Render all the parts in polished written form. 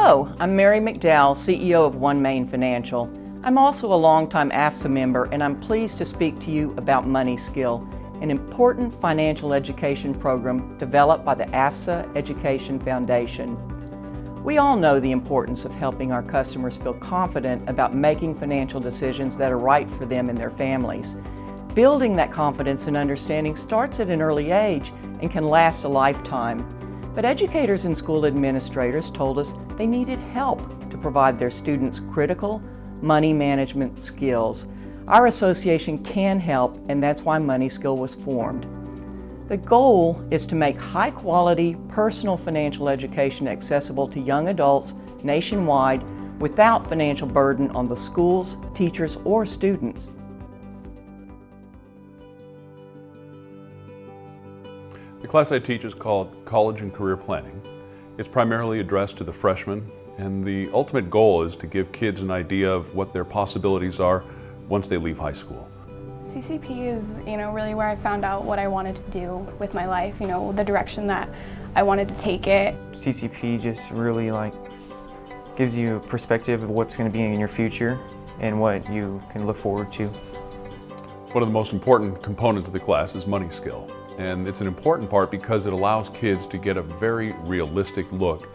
Hello, I'm Mary McDowell, CEO of One Main Financial. I'm also a longtime AFSA member, and I'm pleased to speak to you about MoneySKILL, an important financial education program developed by the AFSA Education Foundation. We all know the importance of helping our customers feel confident about making financial decisions that are right for them and their families. Building that confidence and understanding starts at an early age and can last a lifetime. But educators and school administrators told us they needed help to provide their students critical money management skills. Our association can help, and that's why MoneySKILL was formed. The goal is to make high-quality personal financial education accessible to young adults nationwide without financial burden on the schools, teachers, or students. The class I teach is called College and Career Planning. It's primarily addressed to the freshmen, and the ultimate goal is to give kids an idea of what their possibilities are once they leave high school. CCP is, really where I found out what I wanted to do with my life, the direction that I wanted to take it. CCP just really gives you a perspective of what's going to be in your future and what you can look forward to. One of the most important components of the class is MoneySKILL. And it's an important part because it allows kids to get a very realistic look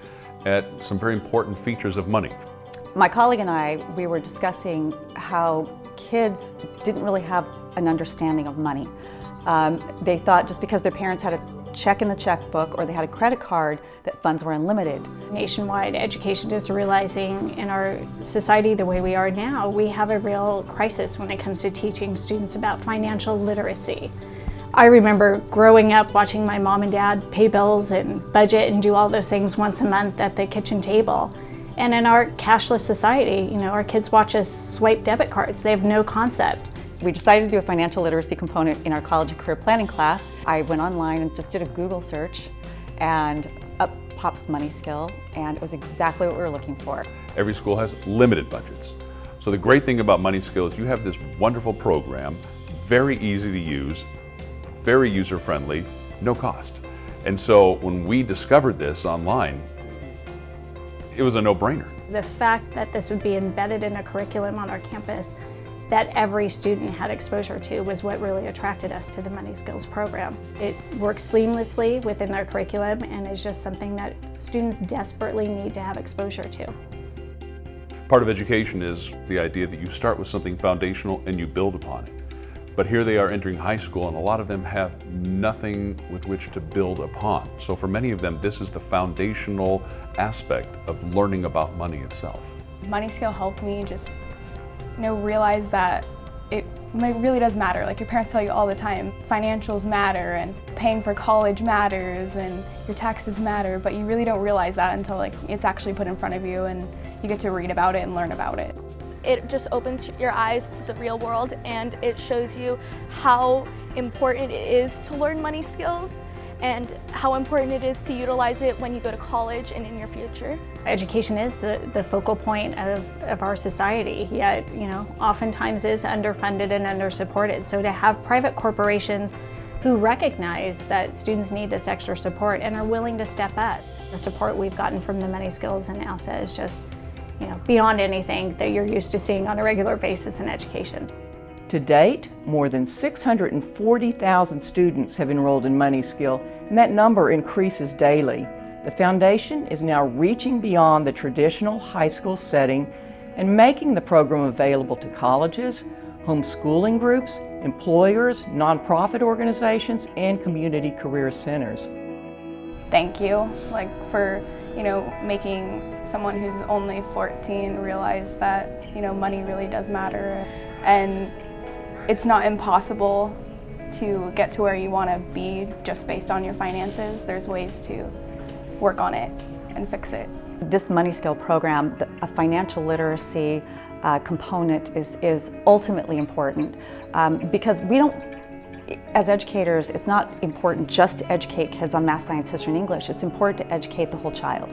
at some very important features of money. My colleague and I, we were discussing how kids didn't really have an understanding of money. They thought just because their parents had a check in the checkbook or they had a credit card that funds were unlimited. Nationwide, education is realizing in our society the way we are now, we have a real crisis when it comes to teaching students about financial literacy. I remember growing up watching my mom and dad pay bills and budget and do all those things once a month at the kitchen table. And in our cashless society, our kids watch us swipe debit cards. They have no concept. We decided to do a financial literacy component in our college and career planning class. I went online and just did a Google search, and up pops MoneySKILL, and it was exactly what we were looking for. Every school has limited budgets. So the great thing about MoneySKILL is you have this wonderful program, very easy to use, very user-friendly, no cost. And so when we discovered this online, it was a no-brainer. The fact that this would be embedded in a curriculum on our campus that every student had exposure to was what really attracted us to the MoneySKILLs program. It works seamlessly within their curriculum and is just something that students desperately need to have exposure to. Part of education is the idea that you start with something foundational and you build upon it. But here they are entering high school, and a lot of them have nothing with which to build upon. So for many of them, this is the foundational aspect of learning about money itself. MoneySKILL helped me just realize that it really does matter. Like your parents tell you all the time, financials matter and paying for college matters and your taxes matter, but you really don't realize that until it's actually put in front of you and you get to read about it and learn about it. It just opens your eyes to the real world, and it shows you how important it is to learn money skills and how important it is to utilize it when you go to college and in your future. Education is the focal point of our society, yet oftentimes is underfunded and undersupported. So to have private corporations who recognize that students need this extra support and are willing to step up, the support we've gotten from the MoneySKILLs and AFSA is just beyond anything that you're used to seeing on a regular basis in education. To date, more than 640,000 students have enrolled in MoneySKILL, and that number increases daily. The foundation is now reaching beyond the traditional high school setting and making the program available to colleges, homeschooling groups, employers, nonprofit organizations, and community career centers. Thank you, for making someone who's only 14 realize that money really does matter, and it's not impossible to get to where you want to be just based on your finances. There's ways to work on it and fix it. This MoneySKILL program, a financial literacy component is ultimately important because we don't, as educators, it's not important just to educate kids on math, science, history, and English. It's important to educate the whole child.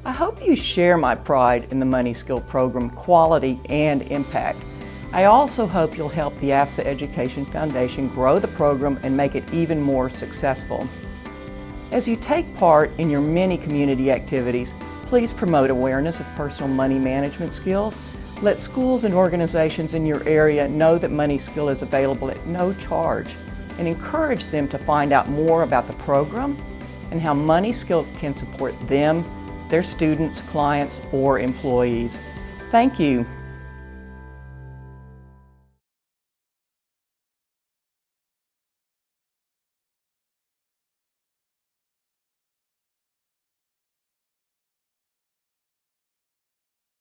I hope you share my pride in the MoneySKILL program quality and impact. I also hope you'll help the AFSA Education Foundation grow the program and make it even more successful. As you take part in your many community activities, please promote awareness of personal money management skills. Let schools and organizations in your area know that MoneySKILL is available at no charge, and encourage them to find out more about the program and how MoneySKILL can support them, their students, clients, or employees. Thank you.